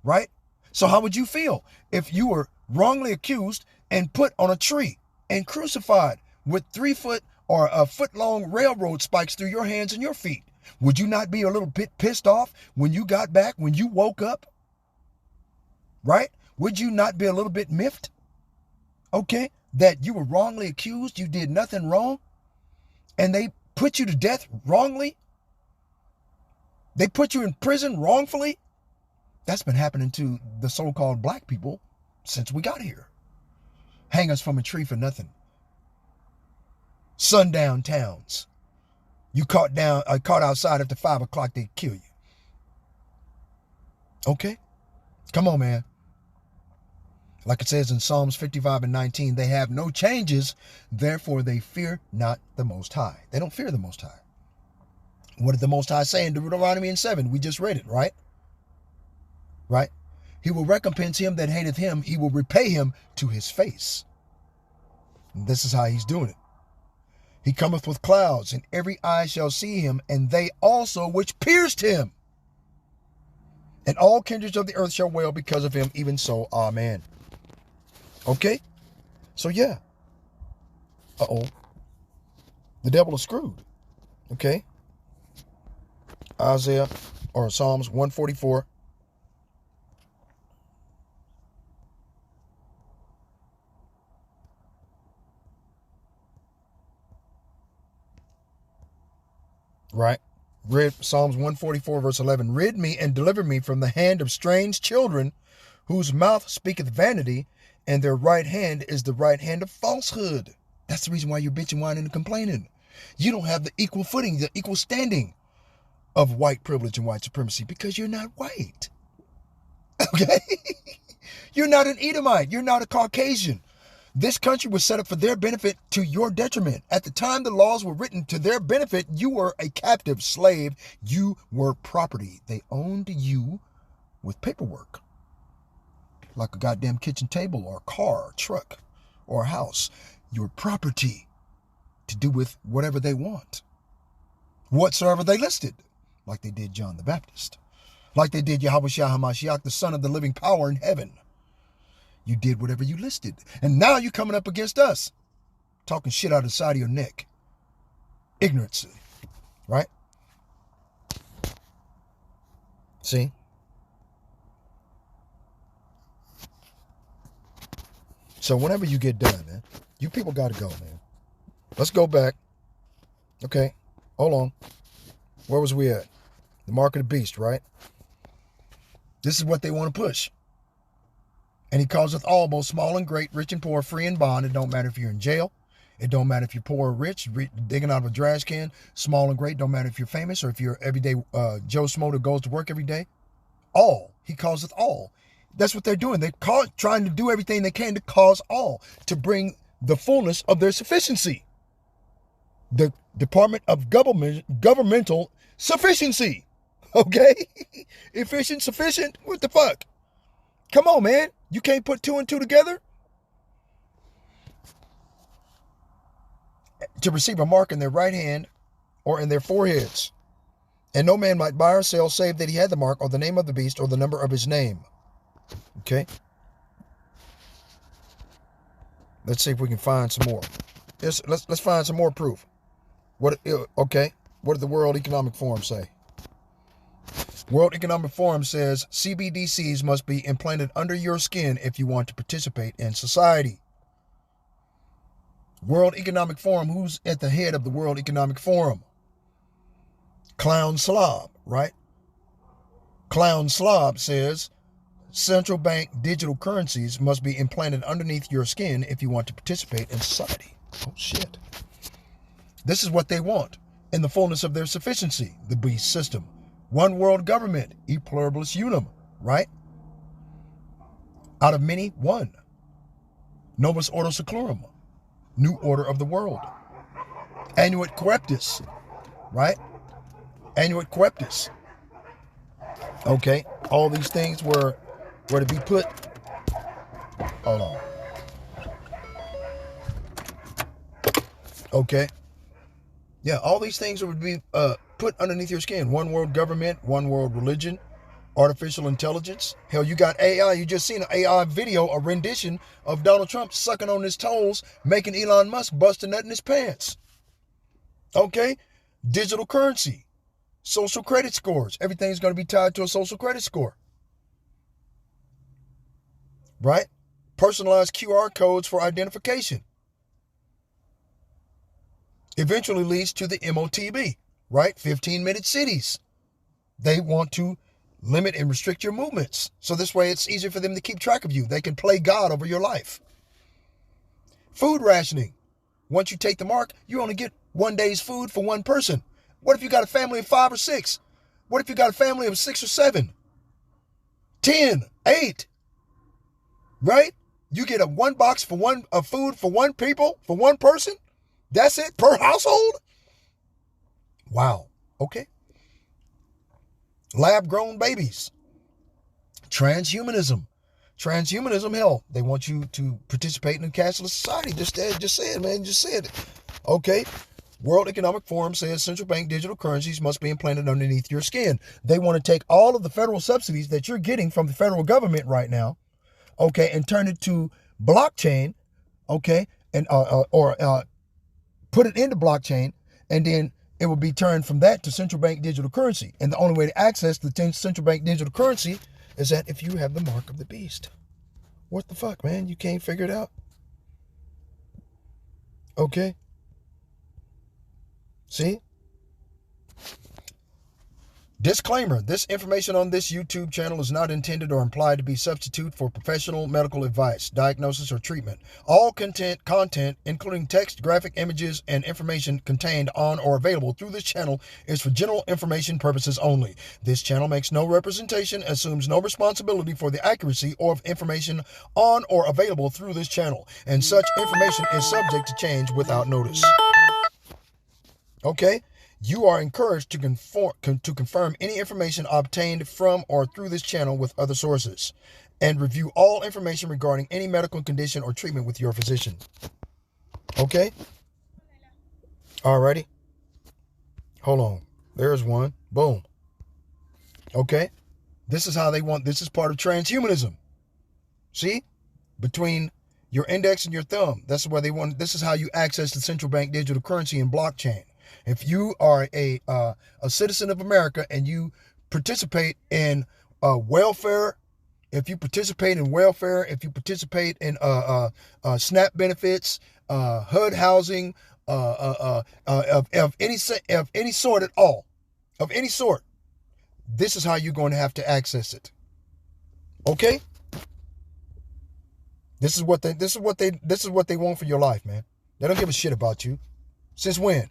Right? So how would you feel if you were wrongly accused and put on a tree and crucified with 3-foot or a foot-long railroad spikes through your hands and your feet? Would you not be a little bit pissed off when you got back, when you woke up? Right? Would you not be a little bit miffed? Okay, that you were wrongly accused, you did nothing wrong, and they put you to death wrongly? They put you in prison wrongfully? That's been happening to the so-called black people since we got here. Hang us from a tree for nothing. Sundown towns. You caught outside after 5 o'clock, they kill you. Okay? Come on, man. Like it says in Psalms 55:19, they have no changes, therefore they fear not the Most High. They don't fear the Most High. What did the Most High say in Deuteronomy 7? We just read it, right? Right? He will recompense him that hateth him. He will repay him to his face. And this is how he's doing it. He cometh with clouds, and every eye shall see him, and they also which pierced him. And all kindreds of the earth shall wail because of him, even so, amen. Okay? So yeah. The devil is screwed. Okay? Isaiah, or Psalms 144. Right? Read Psalms 144 verse 11. Rid me and deliver me from the hand of strange children, whose mouth speaketh vanity, and their right hand is the right hand of falsehood. That's the reason why you're bitching, whining, and complaining. You don't have the equal footing, the equal standing of white privilege and white supremacy because you're not white. Okay? You're not an Edomite. You're not a Caucasian. This country was set up for their benefit to your detriment. At the time the laws were written to their benefit, you were a captive slave. You were property. They owned you with paperwork. Like a goddamn kitchen table or a car, or truck, or a house. Your property to do with whatever they want. Whatsoever they listed. Like they did John the Baptist. Like they did Yahushua HaMashiach, the Son of the living power in heaven. You did whatever you listed. And now you're coming up against us. Talking shit out of the side of your neck. Ignorance. Right? See? So whenever you get done, man, you people got to go, man. Let's go back. Okay. Hold on. Where was we at? The mark of the beast, right? This is what they want to push. And he causeth all, both small and great, rich and poor, free and bond. It don't matter if you're in jail. It don't matter if you're poor or rich, digging out of a trash can, small and great. Don't matter if you're famous or if you're everyday Joe Smo that goes to work every day. All. He causeth all. That's what they're doing. They're trying to do everything they can to cause all, to bring the fullness of their sufficiency. The Department of Governmental Sufficiency. Okay? Efficient, sufficient? What the fuck? Come on, man. You can't put two and two together? To receive a mark in their right hand or in their foreheads. And no man might buy or sell save that he had the mark or the name of the beast or the number of his name. Okay? Let's see if we can find some more. Let's find some more proof. Okay. What did the World Economic Forum say? World Economic Forum says CBDCs must be implanted under your skin if you want to participate in society. World Economic Forum, who's at the head of the World Economic Forum? Clown Slob, right? Clown Slob says central bank digital currencies must be implanted underneath your skin if you want to participate in society. Oh, shit. This is what they want in the fullness of their sufficiency, the beast system. One world government, e pluribus unum, right? Out of many, one. Novus Ordo Seclorum, new order of the world. Annuit Coeptis, right? Annuit Coeptis. Okay, all these things were to be put. Hold on. Okay. Yeah, all these things would be put underneath your skin. One world government, one world religion, artificial intelligence. Hell, you got AI. You just seen an AI video, a rendition of Donald Trump sucking on his toes, making Elon Musk bust a nut in his pants. Okay? Digital currency. Social credit scores. Everything's going to be tied to a social credit score. Right? Personalized QR codes for identification. Eventually leads to the MOTB, right? 15-minute cities. They want to limit and restrict your movements. So this way it's easier for them to keep track of you. They can play God over your life. Food rationing. Once you take the mark, you only get 1 day's food for one person. What if you got a family of 5 or 6? What if you got a family of 6 or 7? 10, 8, right? You get a 1 box of food for one person? That's it per household? Wow. Okay. Lab-grown babies. Transhumanism. Transhumanism, hell, they want you to participate in a cashless society. Just say it, man. Just say it. Okay. World Economic Forum says central bank digital currencies must be implanted underneath your skin. They want to take all of the federal subsidies that you're getting from the federal government right now, okay, and turn it to blockchain, okay, and put it into blockchain, and then it will be turned from that to central bank digital currency. And the only way to access the central bank digital currency is that if you have the mark of the beast. What the fuck, man? You can't figure it out? Okay. See? Disclaimer, this information on this YouTube channel is not intended or implied to be substitute for professional medical advice, diagnosis, or treatment. All content, including text, graphic images, and information contained on or available through this channel is for general information purposes only. This channel makes no representation, assumes no responsibility for the accuracy of information on or available through this channel, and such information is subject to change without notice. Okay? You are encouraged to confirm any information obtained from or through this channel with other sources, and review all information regarding any medical condition or treatment with your physician. Okay? Alrighty. Hold on. There's one. Boom. Okay? This is how they want, this is part of transhumanism. See? Between your index and your thumb. That's why they want, this is how you access the central bank digital currency and blockchain. If you are a citizen of America and you participate in welfare, if you participate in SNAP benefits, HUD housing, of any sort at all, of any sort, this is how you're going to have to access it. Okay? This is what they want for your life, man. They don't give a shit about you. Since when?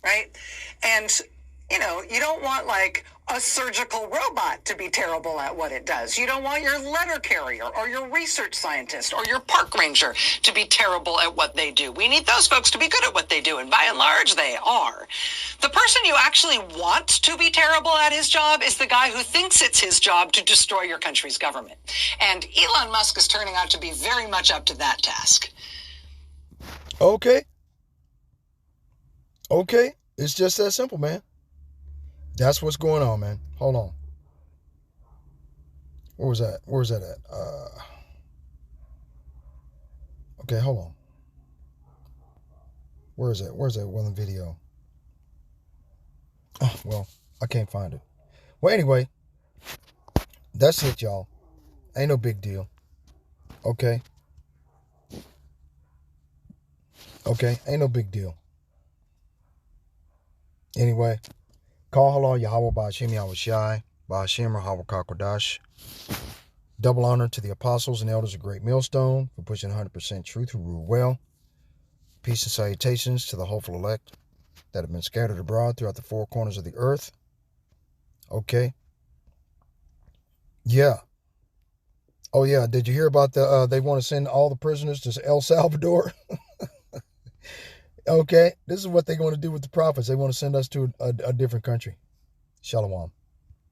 Right? And, you know, you don't want like a surgical robot to be terrible at what it does. You don't want your letter carrier or your research scientist or your park ranger to be terrible at what they do. We need those folks to be good at what they do, and by and large, they are. The person you actually want to be terrible at his job is the guy who thinks it's his job to destroy your country's government. And Elon Musk is turning out to be very much up to that task. Okay. Okay, it's just that simple, man. That's what's going on, man. Hold on. Where was that? Where's that at? Okay, hold on. Where is that? Where's that one video? Oh, well, I can't find it. Well, anyway, that's it, y'all. Ain't no big deal. Okay? Okay, ain't no big deal. Anyway, Call Halal Yahweh Ba'Hashem Yahweh Shai, Ba'Hashem Rahawah Kakodash. Double honor to the apostles and elders of Great Millstone for pushing 100% truth who rule well. Peace and salutations to the hopeful elect that have been scattered abroad throughout the four corners of the earth. Okay. Yeah. Oh yeah, did you hear about they want to send all the prisoners to El Salvador? Okay, this is what they're going to do with the prophets. They want to send us to a different country. Shalom.